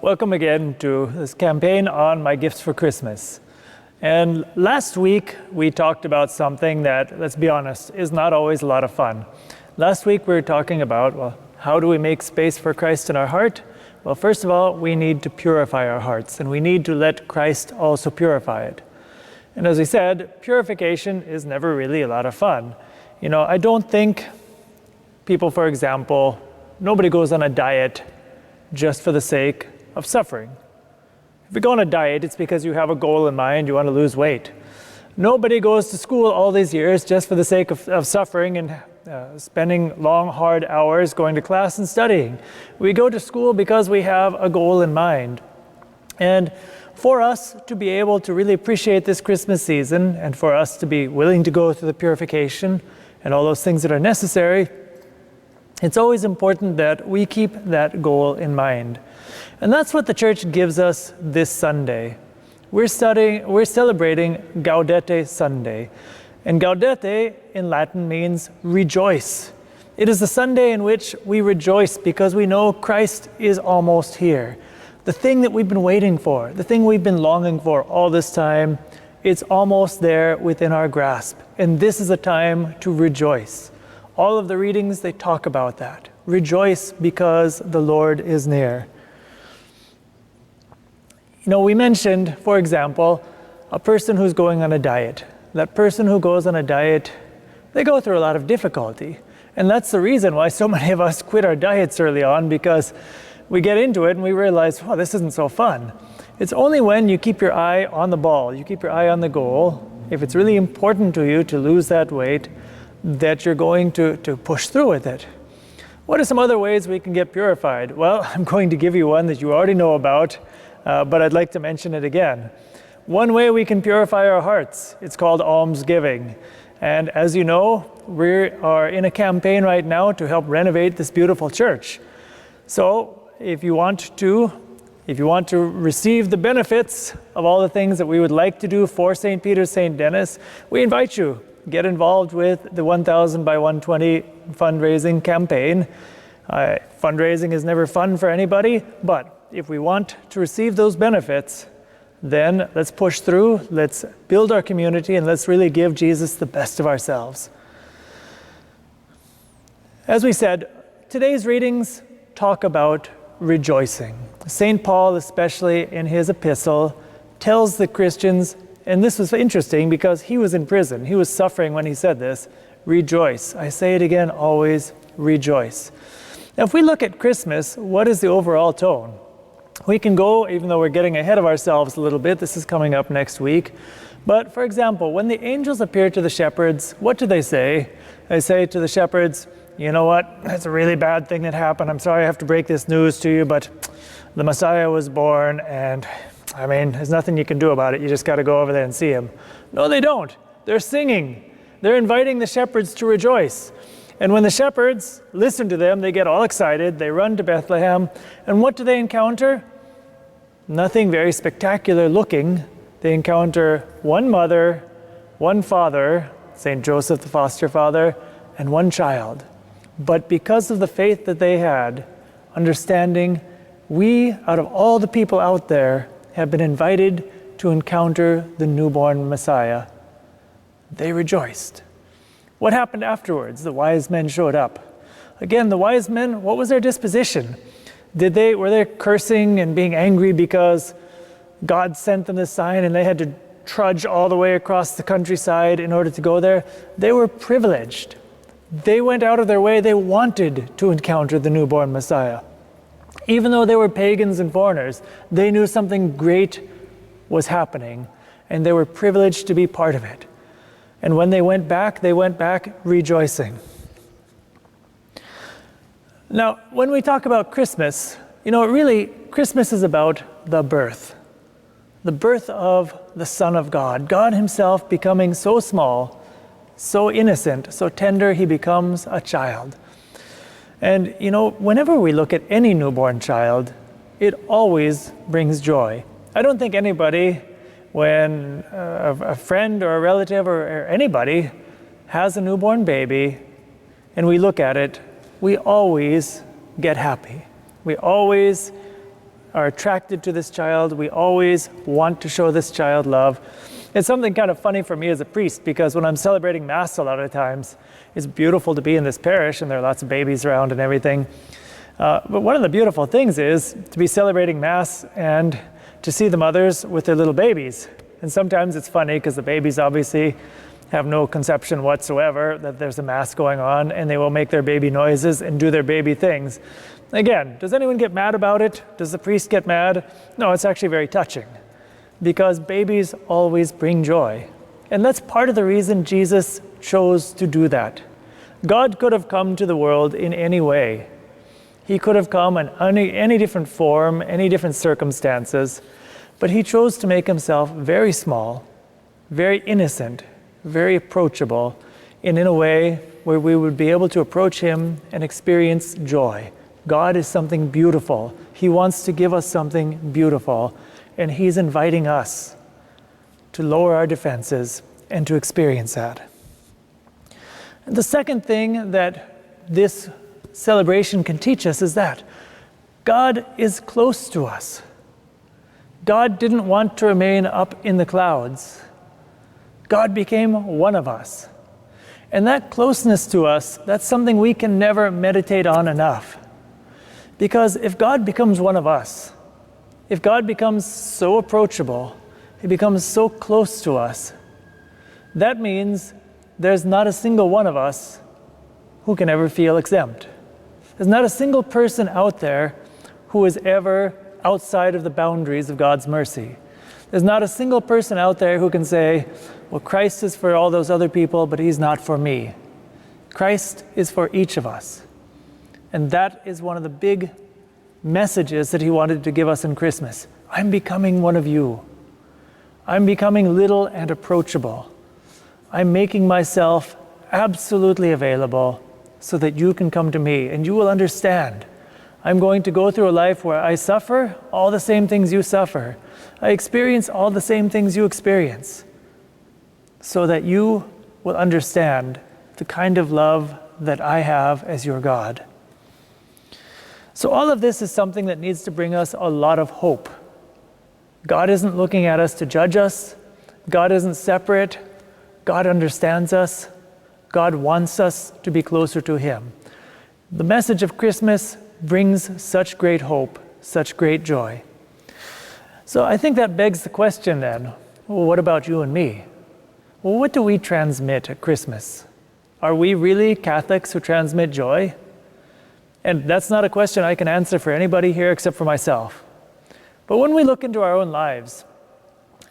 Welcome again to this campaign on My Gifts for Christmas. And last week we talked about something that, let's be honest, is not always a lot of fun. Last week we were talking about, well, how do we make space for Christ in our heart? Well, first of all, we need to purify our hearts, and we need to let Christ also purify it. And as we said, purification is never really a lot of fun. You know, I don't think people, for example, nobody goes on a diet just for the sake of suffering. If you go on a diet, it's because you have a goal in mind, you want to lose weight. Nobody goes to school all these years just for the sake of suffering and spending long, hard hours going to class and studying. We go to school because we have a goal in mind. And for us to be able to really appreciate this Christmas season, and for us to be willing to go through the purification and all those things that are necessary, it's always important that we keep that goal in mind. And that's what the church gives us this Sunday. We're celebrating Gaudete Sunday. And Gaudete in Latin means rejoice. It is the Sunday in which we rejoice because we know Christ is almost here. The thing that we've been waiting for, the thing we've been longing for all this time, it's almost there within our grasp. And this is a time to rejoice. All of the readings, they talk about that. Rejoice because the Lord is near. You know, we mentioned, for example, a person who's going on a diet. That person who goes on a diet, they go through a lot of difficulty. And that's the reason why so many of us quit our diets early on, because we get into it and we realize, wow, this isn't so fun. It's only when you keep your eye on the ball, you keep your eye on the goal, if it's really important to you to lose that weight, that you're going to push through with it. What are some other ways we can get purified? Well, I'm going to give you one that you already know about, but I'd like to mention it again. One way we can purify our hearts, it's called almsgiving. And as you know, we are in a campaign right now to help renovate this beautiful church. So if you want to receive the benefits of all the things that we would like to do for St. Peter's St. Denis, we invite you, get involved with the 1000 by 120 fundraising campaign. Fundraising is never fun for anybody, but if we want to receive those benefits, then let's push through, let's build our community, and let's really give Jesus the best of ourselves. As we said, today's readings talk about rejoicing. St. Paul, especially in his epistle, tells the Christians, and this was interesting because he was in prison, he was suffering when he said this, rejoice. I say it again, always rejoice. Now, if we look at Christmas, what is the overall tone? We can go, even though we're getting ahead of ourselves a little bit, this is coming up next week. But for example, when the angels appear to the shepherds, what do they say? They say to the shepherds, you know what, that's a really bad thing that happened. I'm sorry I have to break this news to you, but the Messiah was born, and I mean, there's nothing you can do about it. You just got to go over there and see him. No, they don't. They're singing. They're inviting the shepherds to rejoice. And when the shepherds listen to them, they get all excited. They run to Bethlehem. And what do they encounter? Nothing very spectacular looking. They encounter one mother, one father, St. Joseph the foster father, and one child. But because of the faith that they had, understanding, we, out of all the people out there, have been invited to encounter the newborn Messiah. They rejoiced. What happened afterwards? The wise men showed up. Again, the wise men, what was their disposition? Were they cursing and being angry because God sent them this sign and they had to trudge all the way across the countryside in order to go there? They were privileged. They went out of their way. They wanted to encounter the newborn Messiah. Even though they were pagans and foreigners, they knew something great was happening, and they were privileged to be part of it. And when they went back rejoicing. Now, when we talk about Christmas, you know, really, Christmas is about the birth of the Son of God. God himself becoming so small, so innocent, so tender, he becomes a child. And, you know, whenever we look at any newborn child, it always brings joy. I don't think anybody, when a friend or a relative or anybody has a newborn baby and we look at it, we always get happy. We always are attracted to this child. We always want to show this child love. It's something kind of funny for me as a priest, because when I'm celebrating Mass a lot of times, it's beautiful to be in this parish and there are lots of babies around and everything. But one of the beautiful things is to be celebrating Mass and to see the mothers with their little babies. And sometimes it's funny because the babies obviously have no conception whatsoever that there's a Mass going on, and they will make their baby noises and do their baby things. Again, does anyone get mad about it? Does the priest get mad? No, it's actually very touching, because babies always bring joy. And that's part of the reason Jesus chose to do that. God could have come to the world in any way. He could have come in any different form, any different circumstances, but he chose to make himself very small, very innocent, very approachable, and in a way where we would be able to approach him and experience joy. God is something beautiful. He wants to give us something beautiful, and he's inviting us to lower our defenses and to experience that. And the second thing that this celebration can teach us is that God is close to us. God didn't want to remain up in the clouds. God became one of us. And that closeness to us, that's something we can never meditate on enough. Because if God becomes one of us, if God becomes so approachable, he becomes so close to us, that means there's not a single one of us who can ever feel exempt. There's not a single person out there who is ever outside of the boundaries of God's mercy. There's not a single person out there who can say, well, Christ is for all those other people, but he's not for me. Christ is for each of us. And that is one of the big messages that he wanted to give us in Christmas. I'm becoming one of you. I'm becoming little and approachable. I'm making myself absolutely available so that you can come to me and you will understand. I'm going to go through a life where I suffer all the same things you suffer. I experience all the same things you experience, so that you will understand the kind of love that I have as your God. So all of this is something that needs to bring us a lot of hope. God isn't looking at us to judge us. God isn't separate. God understands us. God wants us to be closer to him. The message of Christmas brings such great hope, such great joy. So I think that begs the question then, well, what about you and me? Well, what do we transmit at Christmas? Are we really Catholics who transmit joy? And that's not a question I can answer for anybody here except for myself. But when we look into our own lives,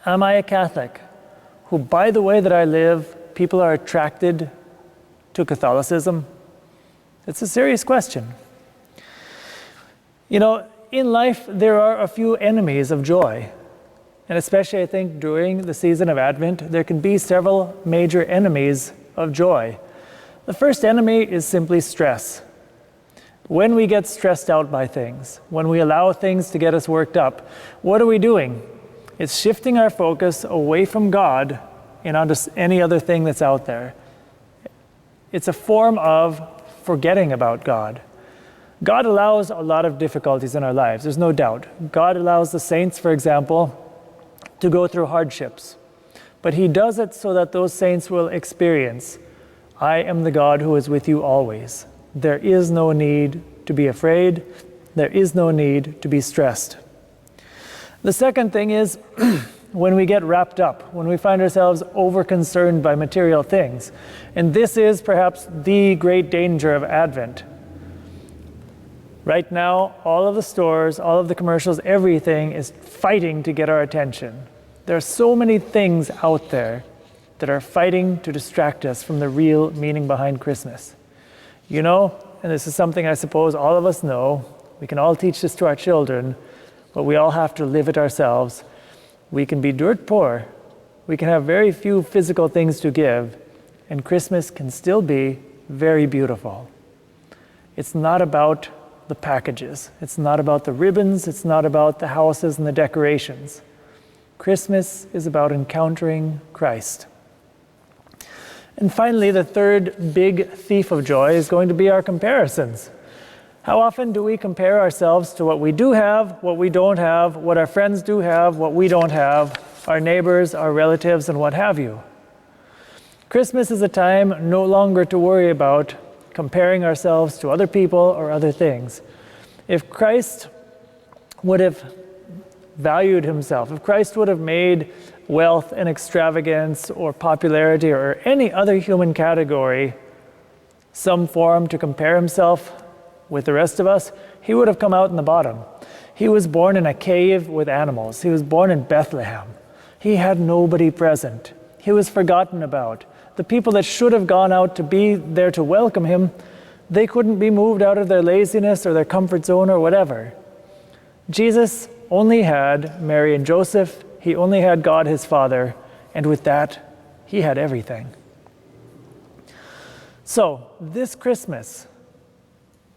am I a Catholic who, by the way that I live, people are attracted to Catholicism? It's a serious question. You know, in life, there are a few enemies of joy. And especially, I think, during the season of Advent, there can be several major enemies of joy. The first enemy is simply stress. When we get stressed out by things, when we allow things to get us worked up, what are we doing? It's shifting our focus away from God and onto any other thing that's out there. It's a form of forgetting about God. God allows a lot of difficulties in our lives, there's no doubt. God allows the saints, for example, to go through hardships. But he does it so that those saints will experience, I am the God who is with you always. There is no need to be afraid. There is no need to be stressed. The second thing is when we get wrapped up, when we find ourselves over-concerned by material things. And this is perhaps the great danger of Advent. Right now, all of the stores, all of the commercials, everything is fighting to get our attention. There are so many things out there that are fighting to distract us from the real meaning behind Christmas. You know, and this is something I suppose all of us know, we can all teach this to our children, but we all have to live it ourselves. We can be dirt poor, we can have very few physical things to give, and Christmas can still be very beautiful. It's not about the packages, it's not about the ribbons, it's not about the houses and the decorations. Christmas is about encountering Christ. And finally, the third big thief of joy is going to be our comparisons. How often do we compare ourselves to what we do have, what we don't have, what our friends do have, what we don't have, our neighbors, our relatives, and what have you? Christmas is a time no longer to worry about comparing ourselves to other people or other things. If Christ would have valued himself, if Christ would have made wealth and extravagance or popularity or any other human category some form to compare himself with the rest of us, he would have come out in the bottom. He was born in a cave with animals. He was born in Bethlehem. He had nobody present. He was forgotten about. The people that should have gone out to be there to welcome him, they couldn't be moved out of their laziness or their comfort zone or whatever. Jesus only had Mary and Joseph. He only had God his Father. And with that, he had everything. So, this Christmas,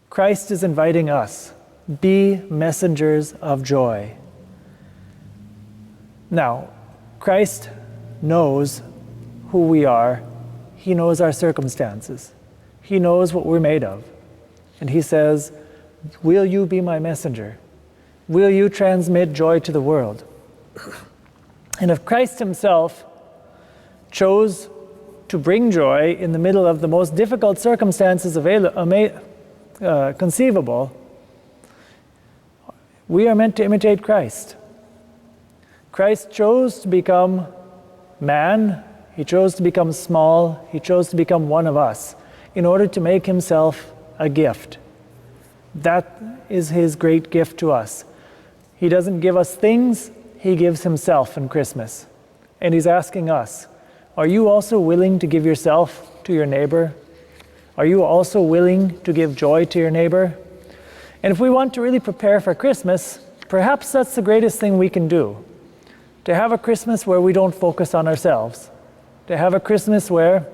Christ is inviting us, be messengers of joy. Now, Christ knows who we are. He knows our circumstances. He knows what we're made of. And he says, will you be my messenger? Will you transmit joy to the world? And if Christ himself chose to bring joy in the middle of the most difficult circumstances conceivable, we are meant to imitate Christ. Christ chose to become man. He chose to become small. He chose to become one of us in order to make himself a gift. That is his great gift to us. He doesn't give us things, he gives himself in Christmas. And he's asking us, are you also willing to give yourself to your neighbor? Are you also willing to give joy to your neighbor? And if we want to really prepare for Christmas, perhaps that's the greatest thing we can do. To have a Christmas where we don't focus on ourselves. To have a Christmas where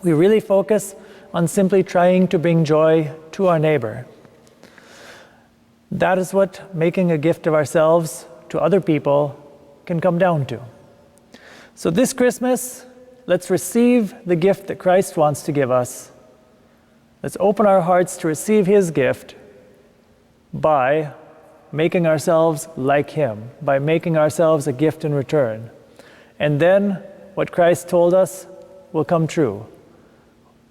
we really focus on simply trying to bring joy to our neighbor. That is what making a gift of ourselves to other people can come down to. So this Christmas, let's receive the gift that Christ wants to give us. Let's open our hearts to receive his gift by making ourselves like him, by making ourselves a gift in return. And then what Christ told us will come true.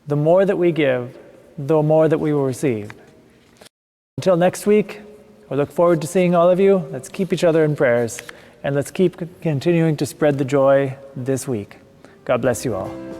The more that we give, the more that we will receive. Until next week, I look forward to seeing all of you. Let's keep each other in prayers, and let's keep continuing to spread the joy this week. God bless you all.